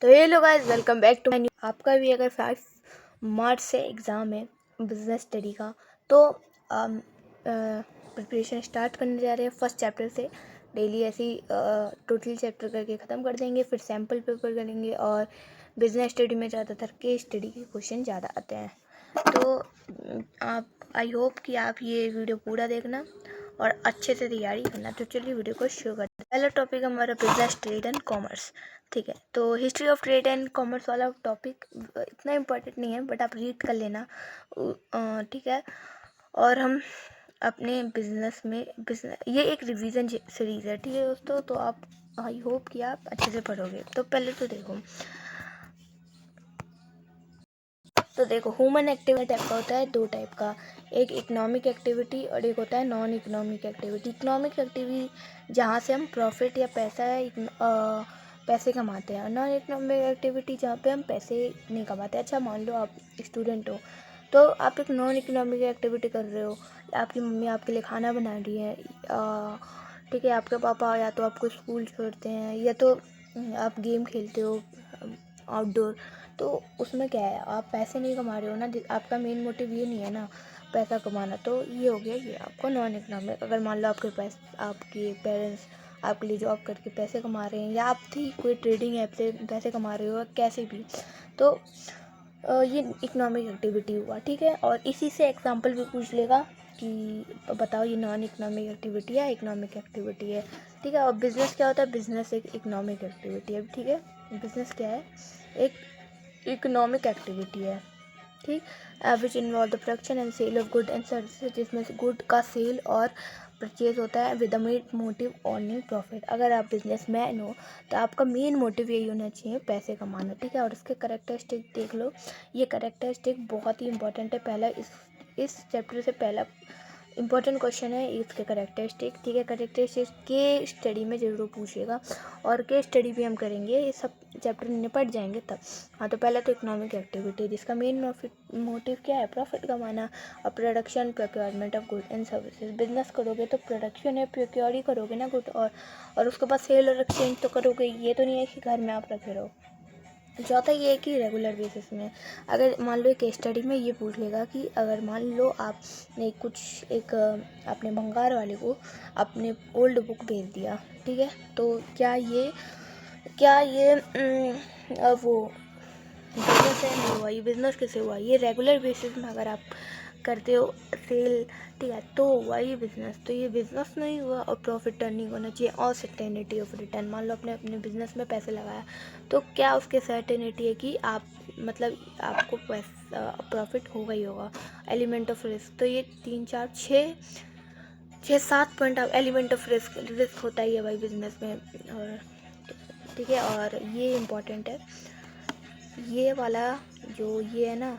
तो ये लोग guys, welcome back to my new. आपका भी अगर 5 मार्च से एग्ज़ाम है बिजनेस स्टडी का, तो प्रिपरेशन स्टार्ट करने जा रहे हैं फर्स्ट चैप्टर से। डेली ऐसी टोटल चैप्टर करके ख़त्म कर देंगे, फिर सैम्पल पेपर करेंगे। और बिजनेस स्टडी में ज़्यादातर केस स्टडी के क्वेश्चन ज़्यादा आते हैं। तो आप आई होप कि आप ये वीडियो पूरा देखना और अच्छे से तैयारी करना। तो चलिए वीडियो को शुरू करते हैं। पहला टॉपिक हमारा बिजनेस, ट्रेड एंड कॉमर्स। ठीक है, तो history of trade and commerce वाला टॉपिक इतना इम्पोर्टेंट नहीं है, बट आप रीड कर लेना, ठीक है। और हम अपने बिजनेस में ये एक रिवीजन सीरीज़ है, ठीक है दोस्तों। तो आप आई होप कि आप अच्छे से पढ़ोगे। तो पहले तो देखो ह्यूमन एक्टिविटी टाइप का होता है, दो टाइप का। एक इकोनॉमिक एक्टिविटी और एक होता है non economic activity. Economic activity जहाँ से हम प्रॉफिट या पैसे कमाते हैं। नॉन इकोनॉमिक एक्टिविटी जहाँ पे हम पैसे नहीं कमाते। अच्छा, मान लो आप स्टूडेंट हो, तो आप एक नॉन इकोनॉमिक एक्टिविटी कर रहे हो। आपकी मम्मी आपके लिए खाना बना रही है, ठीक है। आपके पापा या तो आपको स्कूल छोड़ते हैं, या तो आप गेम खेलते हो आउटडोर। तो उसमें क्या है, आप पैसे नहीं कमा रहे हो ना, आपका मेन मोटिव ये नहीं है ना पैसा कमाना। तो ये हो गया, ये आपको नॉन इकोनॉमिक। अगर मान लो आपके पेरेंट्स आपके लिए जॉब करके पैसे कमा रहे हैं, या आप थी कोई ट्रेडिंग ऐप से पैसे कमा रहे हो, कैसे भी, तो ये इकोनॉमिक एक्टिविटी हुआ, ठीक है। और इसी से एग्जांपल भी पूछ लेगा कि बताओ ये नॉन इकोनॉमिक एक्टिविटी है, इकोनॉमिक एक्टिविटी है, ठीक है। और बिजनेस क्या होता है, बिजनेस एक इकोनॉमिक एक्टिविटी है, ठीक है। बिजनेस क्या है, एक इकोनॉमिक एक्टिविटी है, ठीक। Which involve the production and sale of good and services, जिसमें से गुड का सेल और परचेज होता है with the main motive earning profit. अगर आप बिजनेसमैन हो तो आपका मेन मोटिव यही होना चाहिए, पैसे कमाना, ठीक है। और इसके कैरेक्टरिस्टिक देख लो, ये कैरेक्टरिस्टिक बहुत ही इंपॉर्टेंट है। पहला इस चैप्टर से पहला इंपॉर्टेंट क्वेश्चन है इसके कैरेक्टरिस्टिक, ठीक है। कैरेक्टरिस्टिक के स्टडी में ज़रूर पूछेगा, और के स्टडी भी हम करेंगे, ये सब चैप्टर निपट जाएंगे तब। हाँ, तो पहले तो इकोनॉमिक एक्टिविटी, जिसका मेन मोटिव क्या है, प्रॉफिट कमाना। और production procurement of good and services. Business करोगे तो प्रोडक्शन या प्रोक्योर ही करोगे ना गुड, और उसके बाद सेल और एक्सचेंज तो करोगे। ये तो नहीं है कि घर में आप रखे रहो। चौथा ये है कि रेगुलर बेसिस में, अगर मान लो एक स्टडी में ये पूछ लेगा कि अगर मान लो आपने अपने भंगार वाले को अपने ओल्ड बुक भेज दिया, ठीक है। तो क्या ये वो बिजनेस है, नहीं हुआ। ये बिजनेस कैसे हुआ, ये रेगुलर बेसिस में अगर आप करते हो सेल, ठीक है, तो हुआ ये बिजनेस। तो ये बिजनेस नहीं हुआ। और प्रॉफिट टर्निंग होना चाहिए, और सर्टेनिटी ऑफ रिटर्न। मान लो आपने अपने बिजनेस में पैसे लगाया, तो क्या उसके सर्टेनिटी है कि आपको पैसा प्रॉफिट होगा ही होगा। एलिमेंट ऑफ रिस्क, तो ये 3 4 6 7 पॉइंट एलिमेंट ऑफ रिस्क होता ही है भाई बिजनेस में। और ठीक है, और ये इम्पॉर्टेंट है, ये वाला जो ये है ना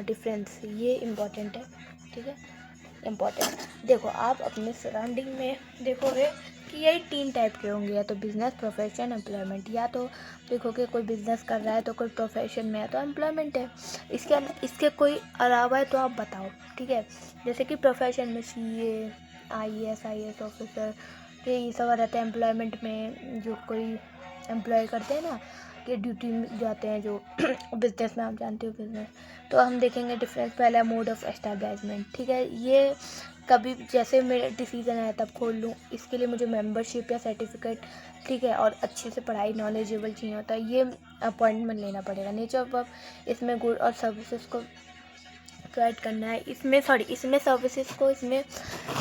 डिफरेंस, ये इम्पॉर्टेंट है, ठीक है। इम्पॉर्टेंट देखो, आप अपने सराउंडिंग में देखोगे कि यही 3 टाइप के होंगे, या तो बिजनेस, प्रोफेशन, एम्प्लॉयमेंट। या तो देखोगे कोई बिजनेस कर रहा है तो कोई प्रोफेशन में है तो एम्प्लॉयमेंट है। इसके कोई अलावा है तो आप बताओ, ठीक है। जैसे कि प्रोफेशन में CA, IAS ऑफिसर, ये सब आ जाते हैं। एम्प्लॉयमेंट में जो कोई एम्प्लॉय करते हैं ना, कि ड्यूटी में जाते हैं जो बिजनेस में, आप जानते हो बिजनेस। तो हम देखेंगे डिफरेंस। पहला मोड ऑफ एस्टैब्लिशमेंट, ठीक है। ये कभी जैसे मेरा डिसीजन है तब खोल लूँ, इसके लिए मुझे मेंबरशिप या सर्टिफिकेट, ठीक है, और अच्छे से पढ़ाई नॉलेजेबल चाहिए होता है, ये अपॉइंटमेंट लेना पड़ेगा। नेचर ऑफ वर्क, इसमें गुड और सर्विसेज को प्रोवाइड करना है। इसमें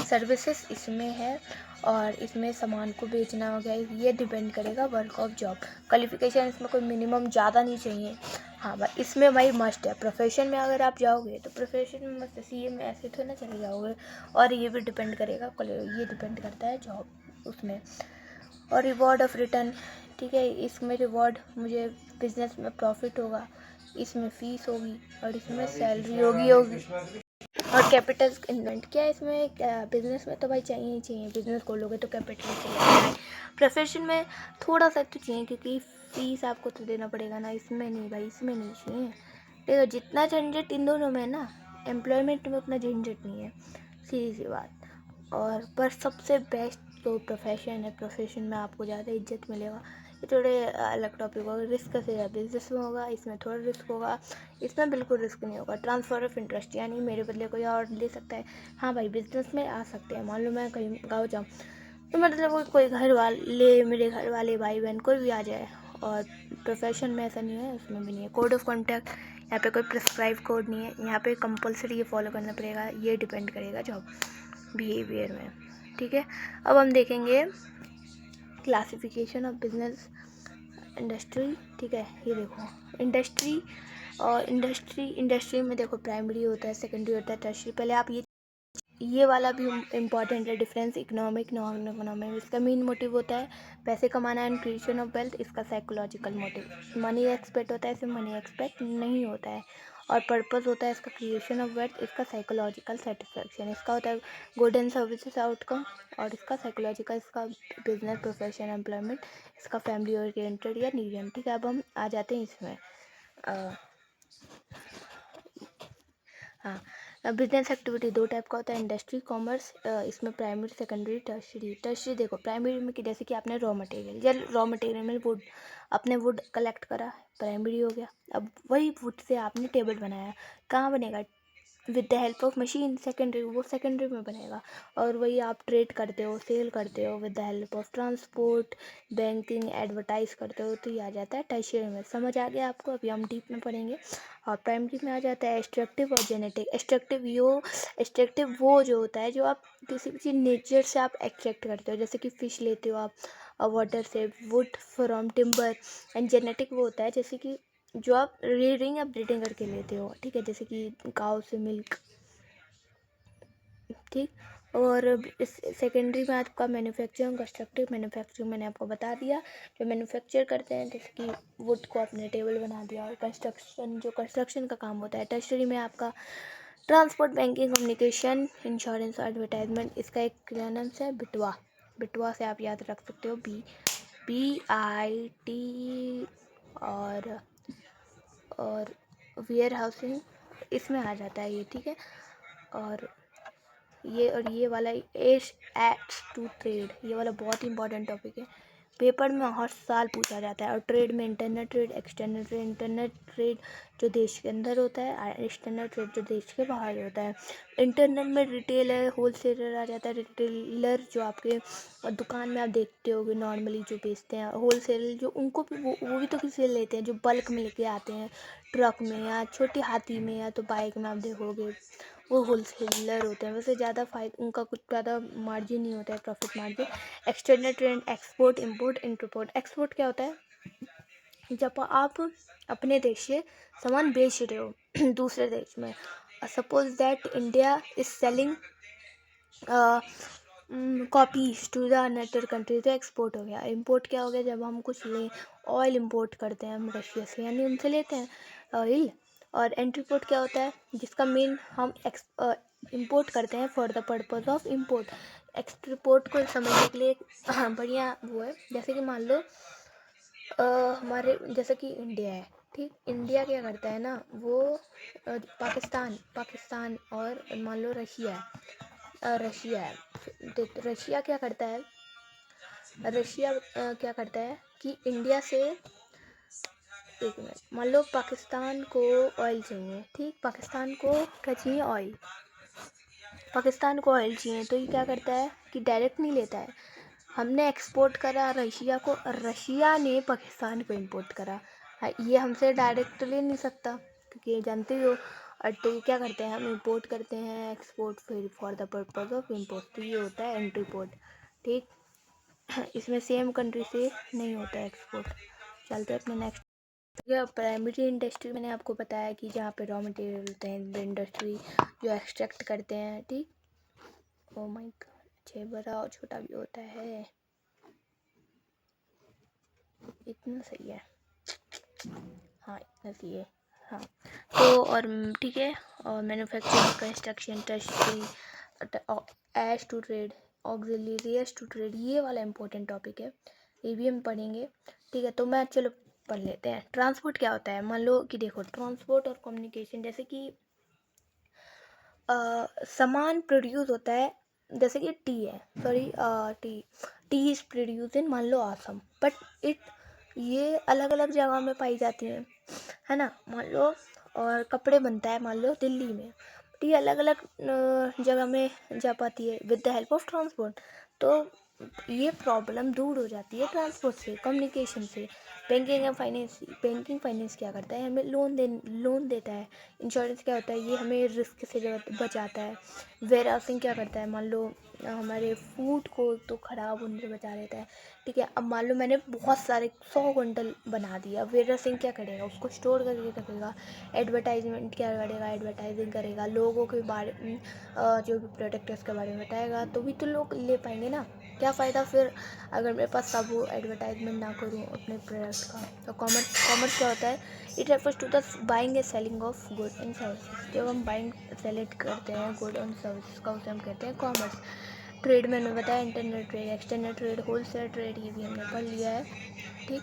सर्विसेज इसमें है, और इसमें सामान को बेचना हो गया, ये डिपेंड करेगा वर्क ऑफ जॉब। क्वालिफिकेशन इसमें कोई मिनिमम ज़्यादा नहीं चाहिए। हाँ भाई, इसमें भाई मस्ट है। प्रोफेशन में अगर आप जाओगे तो प्रोफेशन में मस्त, CA में ऐसे तो ना चले जाओगे। और ये भी डिपेंड करेगा, ये डिपेंड करता है जॉब उसमें। और रिवॉर्ड ऑफ रिटर्न, ठीक है। इसमें रिवॉर्ड, मुझे बिजनेस में प्रॉफिट होगा, इसमें फीस होगी, और इसमें सैलरी होगी। और कैपिटल इन्वेंट क्या है इसमें, बिजनेस में तो भाई चाहिए ही चाहिए। बिजनेस खोलोगे तो कैपिटल चाहिए। प्रोफेशन में थोड़ा सा तो चाहिए, क्योंकि फीस आपको तो देना पड़ेगा ना। इसमें नहीं भाई, इसमें नहीं चाहिए। देखो, जितना झंझट इन दोनों में है ना, एम्प्लॉयमेंट में उतना झंझट नहीं है, सीधी सी बात। और पर सबसे बेस्ट तो प्रोफेशन है। प्रोफेशन में आपको ज़्यादा इज्जत मिलेगा, थोड़े अलग टॉपिक होगा। रिस्क से बिजनेस में होगा, इसमें थोड़ा रिस्क होगा, इसमें बिल्कुल रिस्क नहीं होगा। ट्रांसफ़र ऑफ इंटरेस्ट यानी मेरे बदले कोई और ले सकता है। हाँ भाई, बिजनेस में आ सकते हैं। मान लो मैं कहीं गाँव जाऊँ तो मतलब कोई घर वाले, मेरे घर वाले, भाई बहन कोई भी आ जाए। और प्रोफेशन में ऐसा नहीं है, उसमें भी नहीं है। कोड ऑफ कॉन्टैक्ट यहाँ पे कोई प्रिस्क्राइब कोड नहीं है, यहाँ पे कंपलसरी ये फॉलो करना पड़ेगा। ये डिपेंड करेगा जॉब बिहेवियर में, ठीक है। अब हम देखेंगे क्लासिफिकेशन ऑफ बिजनेस इंडस्ट्री, ठीक है। ये देखो इंडस्ट्री, और इंडस्ट्री में देखो प्राइमरी होता है, सेकेंडरी होता है, टर्शियरी। पहले आप ये वाला भी इम्पॉर्टेंट है, डिफरेंस इकोनॉमिक नॉन इकोनॉमिक। इसका मेन मोटिव होता है पैसे कमाना एंड क्रिएशन ऑफ वेल्थ। इसका साइकोलॉजिकल मोटिव मनी एक्सपेक्ट होता है, इसमें मनी एक्सपेक्ट नहीं होता है। और पर्पस होता है इसका क्रिएशन ऑफ वेल्थ, इसका साइकोलॉजिकल सेटिस्फैक्शन। इसका होता है गुड एंड सर्विसेज आउटकम, और इसका साइकोलॉजिकल, इसका बिजनेस प्रोफेशन एम्प्लॉयमेंट, इसका फैमिली ओरिएंटेड या नीडियम, ठीक है। अब हम आ जाते हैं इसमें हाँ, बिजनेस एक्टिविटी दो टाइप का होता है, इंडस्ट्री, कॉमर्स। इसमें प्राइमरी, सेकेंडरी, टर्शियरी। टर्शियरी देखो प्राइमरी में कि जैसे कि आपने रॉ मटेरियल, या रॉ मटेरियल में वुड, आपने वुड कलेक्ट करा, प्राइमरी हो गया। अब वही वुड से आपने टेबल बनाया, कहाँ बनेगा? With the help of machine, secondary, वो सेकेंडरी में बनेगा। और वही आप ट्रेड करते हो, सेल करते हो with the help of transport, banking, advertise करते हो, तो ये आ जाता है टर्शियरी में। समझ आ गया आपको? अभी हम डीप में पढ़ेंगे। और प्राइमरी में आ जाता है एक्सट्रैक्टिव और जेनेटिक। एक्सट्रैक्टिव वो जो होता है जो आप किसी भी चीज़ नेचर से आप एक्सट्रैक्ट करते हो, जैसे कि फ़िश लेते हो आप वाटर से, wood from timber. And genetic वो होता है जैसे कि जो आप रेयरिंग या ब्रीडिंग करके लेते हो, ठीक है, जैसे कि काऊ से मिल्क, ठीक। और इस सेकेंडरी में आपका मैन्युफैक्चरिंग, कंस्ट्रक्टिव मैन्युफैक्चरिंग मैंने आपको बता दिया, जो मैन्युफैक्चर करते हैं, जैसे कि वुड को आपने टेबल बना दिया। और कंस्ट्रक्शन, जो कंस्ट्रक्शन का काम होता है। टर्शरी में आपका transport, banking, communication, insurance, advertisement. इसका एक क्रोनम्स है बिटवा। बिटवा से आप याद रख सकते हो BIT। और वेयर हाउसिंग इसमें आ जाता है ये, ठीक है। और ये वाला एड्स टू ट्रेड, ये वाला बहुत ही इंपॉर्टेंट टॉपिक है, पेपर में हर साल पूछा जाता है। और ट्रेड में internal trade, external trade. Internal trade जो देश के अंदर होता है, एक्सटर्नल ट्रेड जो देश के बाहर होता है। इंटरनल में रिटेलर, होलसेलर आ जाता है। रिटेलर जो आपके दुकान में आप देखते होगे नॉर्मली जो बेचते हैं। होलसेलर जो उनको भी वो भी तो किसी से लेते हैं, जो बल्क में लेके आते हैं ट्रक में या छोटी हाथी में या तो बाइक में, आप देखोगे वो होलसेलर होते हैं। वैसे ज़्यादा उनका कुछ ज़्यादा मार्जिन नहीं होता है, profit margin. External trade, export, import, interport. Export क्या होता है? जब आप अपने देश से सामान बेच रहे हो दूसरे देश में, suppose that India is selling copies to the another country, तो एक्सपोर्ट हो गया। इंपोर्ट क्या हो गया? जब हम कुछ लें, ऑयल इंपोर्ट करते हैं हम रशिया से, यानी उनसे लेते हैं ऑयल। और एंट्रीपोर्ट क्या होता है? जिसका मेन हम इंपोर्ट करते हैं for the purpose of import. Export को समझने के लिए एक बढ़िया वो है, जैसे कि मान लो हमारे जैसे कि इंडिया है, ठीक। इंडिया क्या करता है ना, वो पाकिस्तान और मान लो रशिया है, रशिया क्या करता है? रशिया क्या करता है कि इंडिया से, एक मिनट, मान लो पाकिस्तान को ऑयल चाहिए, ठीक। पाकिस्तान को क्या चाहिए? ऑयल। पाकिस्तान को ऑयल चाहिए, तो ये क्या करता है कि डायरेक्ट नहीं लेता है। हमने एक्सपोर्ट करा रशिया को, रशिया ने पाकिस्तान को इंपोर्ट करा। ये हमसे डायरेक्ट ले नहीं सकता, क्योंकि जानते हो। और तो ये क्या करते हैं? हम इंपोर्ट करते हैं, एक्सपोर्ट फिर for the purpose of import, तो ये होता है एंट्री पोर्ट, ठीक। इसमें सेम कंट्री से नहीं होता है एक्सपोर्ट। चलते हैं अपने नेक्स्ट। प्राइमरी इंडस्ट्री मैंने आपको बताया कि जहाँ पे रॉ मटेरियल होते हैं, इंडस्ट्री जो एक्सट्रैक्ट करते हैं, ठीक। ओ माय गॉड, अच्छे बड़ा और छोटा भी होता है, इतना सही है, हाँ इतना सही है, हाँ। तो और ठीक है। और manufacturing, construction, tertiary, aids to trade, auxiliaries to trade, ये वाला इंपॉर्टेंट टॉपिक है, ये भी हम पढ़ेंगे, ठीक है। तो मैं चलो पढ़ लेते हैं। ट्रांसपोर्ट क्या होता है? मान लो कि देखो ट्रांसपोर्ट और कम्युनिकेशन, जैसे कि सामान प्रोड्यूस होता है, जैसे कि टी है, sorry T is produce in मान लो आसम, बट इट ये अलग अलग जगह में पाई जाती हैं, है ना। मान लो और कपड़े बनता है मान लो दिल्ली में, तो ये अलग अलग जगह में जा पाती है with the help of transport. तो ये प्रॉब्लम दूर हो जाती है ट्रांसपोर्ट से, कम्युनिकेशन से। बैंकिंग फाइनेंस क्या करता है, हमें लोन देता है। इंश्योरेंस क्या होता है, ये हमें रिस्क से बचाता है। वेयर हाउसिंग क्या करता है, मान लो हमारे फूड को तो ख़राब होने से बचा देता है, ठीक है। अब मान लो मैंने बहुत सारे 100 क्विंटल बना दिया, वेयर हाउसिंग क्या करेगा, उसको स्टोर करके रखेगा। एडवर्टाइजमेंट क्या करेगा, एडवर्टाइजिंग करेगा, लोगों के बारे में जो भी प्रोडक्ट है उसके बारे में बताएगा, तो भी तो लोग ले पाएंगे ना। क्या फ़ायदा फिर अगर मेरे पास सब वो एडवर्टाइजमेंट ना करूँ अपने प्रोडक्ट का। तो कॉमर्स क्या होता है, it refers to the buying and selling of good and services. जब हम बाइंग सेलेक्ट करते हैं गुड एंड सर्विसेज का, उसे हम कहते हैं कॉमर्स। ट्रेड में हमें बताया internet trade, external trade, wholesale trade, ये भी हमने पढ़ लिया है, ठीक।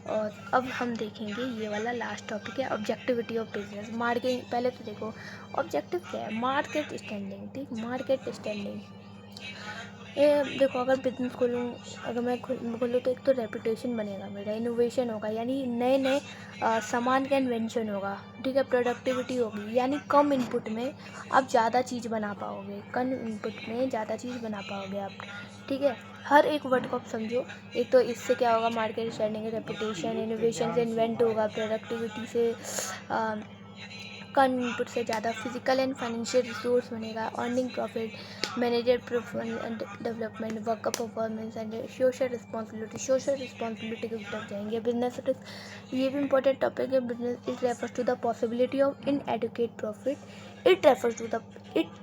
और अब हम देखेंगे ये वाला लास्ट टॉपिक है ऑब्जेक्टिविटी ऑफ बिजनेस मार्केटिंग। पहले तो देखो ऑब्जेक्टिव क्या है, मार्केट स्टैंडिंग, ठीक। मार्केट स्टैंडिंग ये देखो, अगर बिजनेस खोलूँ, अगर मैं खोलूँ तो एक तो रेपुटेशन बनेगा मेरा, इनोवेशन होगा यानी नए नए सामान का इन्वेंशन होगा, ठीक है। प्रोडक्टिविटी होगी यानी कम इनपुट में आप ज़्यादा चीज़ बना पाओगे, कम इनपुट में ज़्यादा चीज़ बना पाओगे आप, ठीक है। हर एक वर्ड को आप समझो। एक तो इससे क्या होगा, मार्केट स्टैंडिंग, रेपुटेशन, इनोवेशन से इन्वेंट होगा, प्रोडक्टिविटी से कम इनपुट से ज़्यादा फिजिकल एंड फाइनेंशियल रिसोर्स बनेगा, earning profit, manager development, worker performance and social responsibility की तरफ जाएंगे। बिजनेस ये भी इंपॉर्टेंट टॉपिक है। Business it refers to the possibility of inadequate profit, it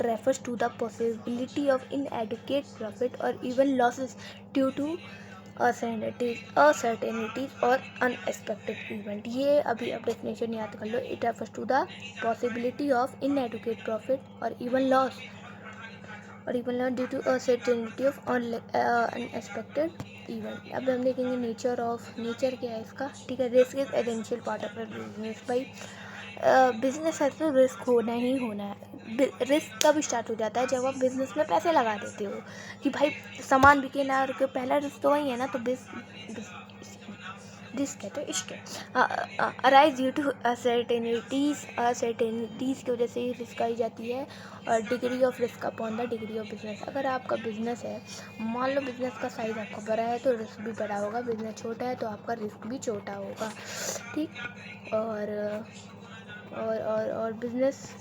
refers to the possibility of inadequate profit or even losses due to uncertainties और unexpected event. ये अभी आप डेफिनेशन याद कर लो। It refers to the possibility of inadequate profit और even loss due to uncertainty of unexpected event. अब हम देखेंगे नेचर क्या है इसका, ठीक है। Risk is essential part of business. भाई बिजनेस है तो रिस्क होना ही होना है। रिस्क कब स्टार्ट हो जाता है, जब आप बिजनेस में पैसे लगा देते हो कि भाई सामान बिके ना, और पहला रिस्क तो वही है ना। तो रिस्क है तो इश्क है। अराइज ड्यू टू अनसर्टेनिटीज़ की वजह से रिस्क आई जाती है। और degree of risk upon the degree of business. अगर आपका बिजनेस है, मान लो बिजनेस का साइज आपका बड़ा है तो रिस्क भी बड़ा होगा, बिजनेस छोटा है तो आपका रिस्क भी छोटा होगा, ठीक। और बिजनेस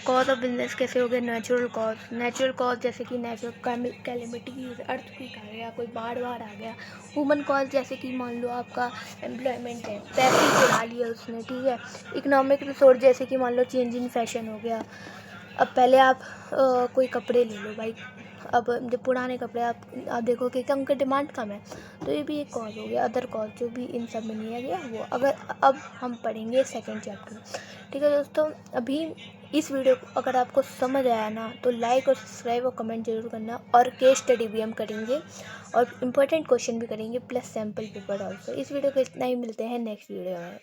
कॉज ऑफ बिजनेस कैसे हो गए, नेचुरल कॉज जैसे कि नेचुरल कैलेमिटी, अर्थक्वेक आ गया, कोई बाढ़ आ गया। ह्यूमन कॉज जैसे कि मान लो आपका एम्प्लॉयमेंट है, पैसे चुरा लिया उसने, ठीक है। इकोनॉमिक रिसोर्स जैसे कि मान लो चेंज इन फैशन हो गया। अब पहले आप कोई कपड़े ले लो भाई, अब जब पुराने कपड़े आप देखो कि उनका डिमांड कम है, तो ये भी एक कॉज हो गया। अदर कॉज जो भी इन सब में नहीं है गया वो, अगर अब हम पढ़ेंगे सेकंड चैप्टर, ठीक है दोस्तों। अभी इस वीडियो को अगर आपको समझ आया ना तो लाइक और सब्सक्राइब और कमेंट जरूर करना। और केस स्टडी भी हम करेंगे और इम्पोर्टेंट क्वेश्चन भी करेंगे प्लस सैम्पल पेपर ऑल्सो। इस वीडियो को इतना ही, मिलते हैं नेक्स्ट वीडियो में।